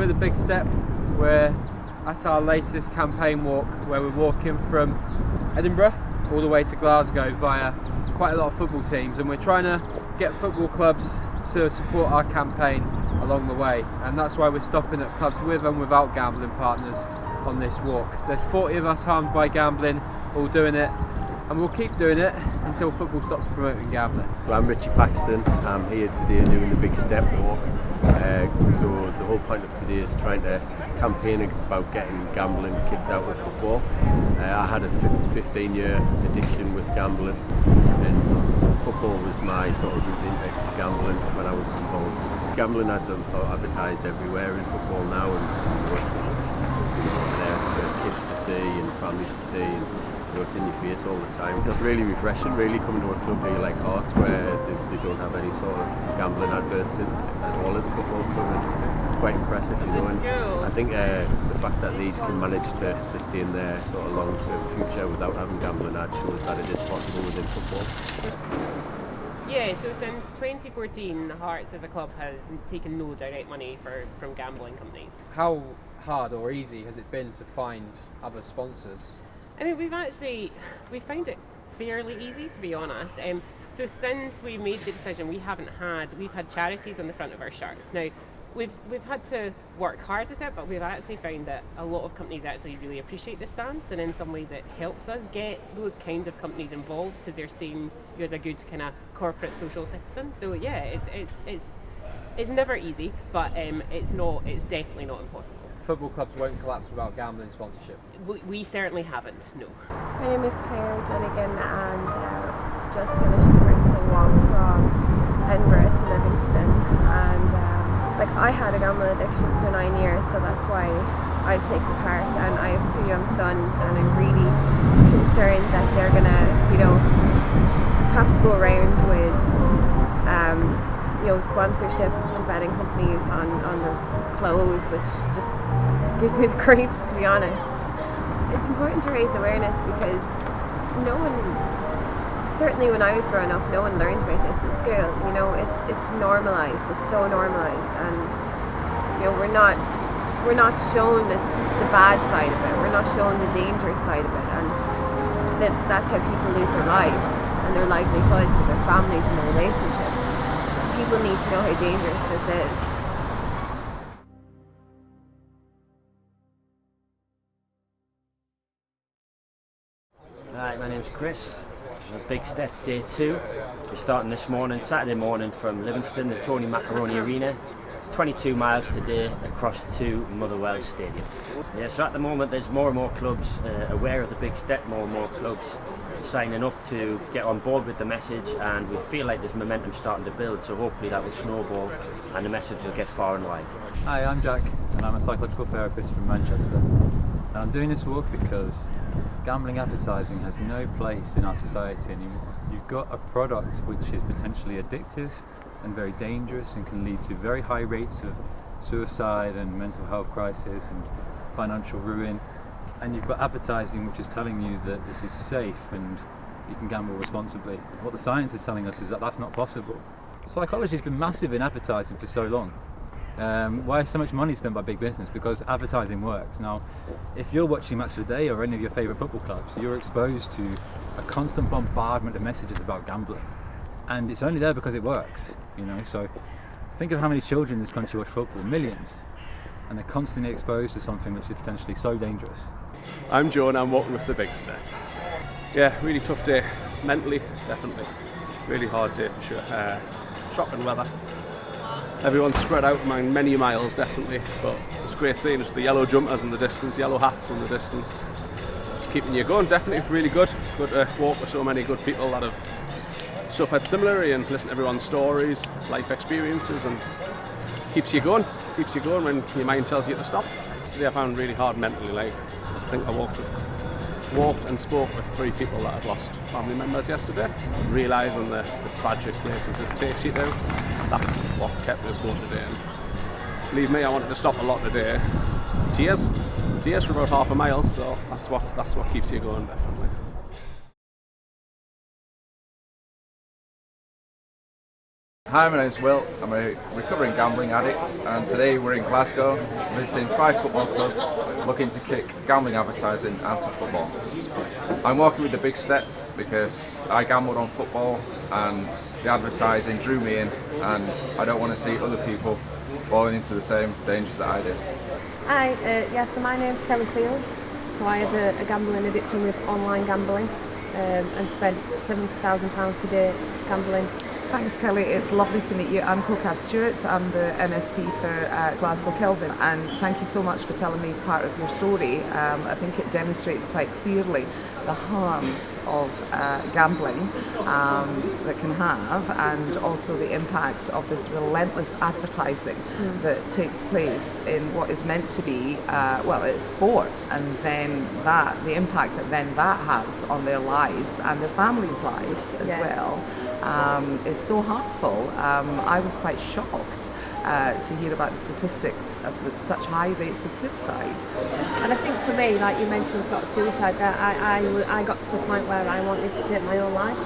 we're the Big Step. We're at our latest campaign walk where we're walking from Edinburgh all the way to Glasgow via quite a lot of football teams, and we're trying to get football clubs to support our campaign along the way, and that's why we're stopping at clubs with and without gambling partners on this walk. There's 40 of us harmed by gambling, all doing it, and we'll keep doing it until football stops promoting gambling. Well, I'm Richie Paxton. I'm here today doing the Big Step walk. So the whole point of today is trying to campaign about getting gambling kicked out of football. I had a 15-year addiction with gambling, and football was my sort of route into gambling when I was involved. Gambling ads are advertised everywhere in football now, and it's there for kids to see and families to see, and it's in your face all the time. It's really refreshing, really, coming to a club here like Hearts where they don't have any sort of gambling adverts at all at the football club. It's quite impressive, you know. And I think the fact that these can manage to sustain their sort of long-term future without having gambling ads shows that it is possible within football. Yeah, so since 2014, Hearts as a club has taken no direct money from gambling companies. How hard or easy has it been to find other sponsors? I mean, we found it fairly easy, to be honest. So since we made the decision, we've had charities on the front of our shirts. Now, we've had to work hard at it, but we've actually found that a lot of companies actually really appreciate the stance, and in some ways it helps us get those kind of companies involved because they're seeing you as a good kind of corporate social citizen. So yeah, it's never easy, but it's definitely not impossible. Football clubs won't collapse without gambling sponsorship. We certainly haven't, no. My name is Claire Dunnigan, and just finished the first day walk from Edinburgh to Livingston, and I had a gambling addiction for 9 years, so that's why I've taken part, and I have 2 young sons, and I'm really concerned that they're gonna, have to go around with sponsorships from betting companies on their clothes, which just gives me the creeps, to be honest. It's important to raise awareness because certainly when I was growing up, no one learned about this in school. It's normalised, it's so normalised, and we're not shown the bad side of it, we're not shown the dangerous side of it, and that's how people lose their lives and their livelihoods and their families and their relationships. People need to know how dangerous this is. Hi, my name's Chris. Big Step Day 2. We're starting this morning, Saturday morning, from Livingston, the Tony Macaroni Arena. 22 miles today across to Motherwell Stadium. Yeah, so at the moment there's more and more clubs aware of the Big Step, more and more clubs signing up to get on board with the message, and we feel like there's momentum starting to build, so hopefully that will snowball and the message will get far and wide. Hi, I'm Jack, and I'm a psychological therapist from Manchester. And I'm doing this walk because gambling advertising has no place in our society anymore. You've got a product which is potentially addictive and very dangerous and can lead to very high rates of suicide and mental health crisis and financial ruin, and you've got advertising which is telling you that this is safe and you can gamble responsibly. What the science is telling us is that that's not possible. Psychology has been massive in advertising for so long. Why is so much money spent by big business? Because advertising works. Now, if you're watching Match of the Day or any of your favourite football clubs, you're exposed to a constant bombardment of messages about gambling, and it's only there because it works. So think of how many children in this country watch football, millions, and they're constantly exposed to something which is potentially so dangerous. I'm Joe and I'm walking with the Big Step. Yeah, really tough day, mentally, definitely. Really hard day for sure. Shocking weather. Everyone's spread out among many miles, definitely, but it's great seeing just the yellow jumpers in the distance, yellow hats in the distance. Just keeping you going, definitely really good. Good to walk with so many good people that have suffered similarly and listen to everyone's stories, life experiences, and keeps you going when your mind tells you to stop. Today I found really hard mentally. I think I walked and spoke with 3 people that had lost family members yesterday, realising the tragic places this takes you to. That's what kept us going today. And believe me, I wanted to stop a lot today. Tears for about half a mile, so that's what keeps you going, definitely. Hi, my name's Will. I'm a recovering gambling addict, and today we're in Glasgow visiting 5 football clubs looking to kick gambling advertising out of football. I'm walking with the big step because I gambled on football and the advertising drew me in, and I don't want to see other people falling into the same dangers that I did. Hi, so my name's Kelly Field. So I had a gambling addiction with online gambling and spent £70,000 today gambling. Thanks, Kelly. It's lovely to meet you. I'm Co-Cap Stewart. I'm the MSP for Glasgow Kelvin, and thank you so much for telling me part of your story. I think it demonstrates quite clearly the harms of gambling that can have, and also the impact of this relentless advertising that takes place in what is meant to be, it's sport, and then the impact that then that has on their lives and their families' lives as well. Is so harmful. I was quite shocked to hear about the statistics of such high rates of suicide. And I think for me, like you mentioned sort of suicide there, I got to the point where I wanted to take my own life,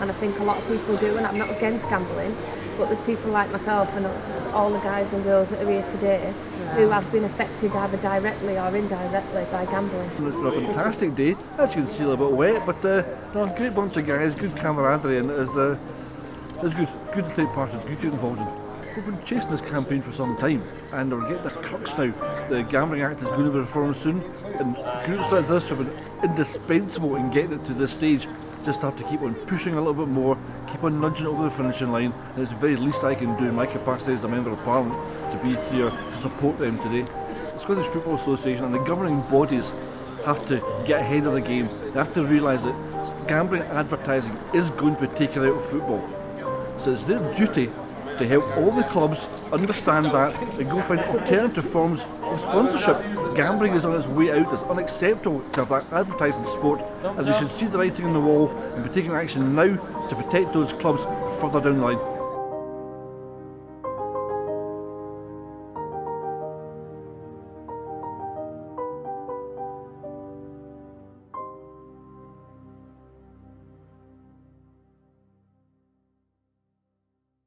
and I think a lot of people do, and I'm not against gambling, but there's people like myself and all the guys and girls that are here today who have been affected either directly or indirectly by gambling. It's been a fantastic day. As you can see, a little bit wet, but a great bunch of guys, good camaraderie, and it's good to take part in, good to get involved in. We've been chasing this campaign for some time, and we're getting the crux now. The Gambling Act is going to be reformed soon, and groups like this have been indispensable in getting it to this stage. Just have to keep on pushing a little bit more, keep on nudging over the finishing line, and it's the very least I can do in my capacity as a Member of Parliament to be here to support them today. The Scottish Football Association and the governing bodies have to get ahead of the game. They have to realise that gambling advertising is going to be taken out of football. So it's their duty to help all the clubs understand that and go find alternative forms of sponsorship. Gambling is on its way out. It's unacceptable to have that advertising sport, and we should see the writing on the wall and be taking action now to protect those clubs further down the line.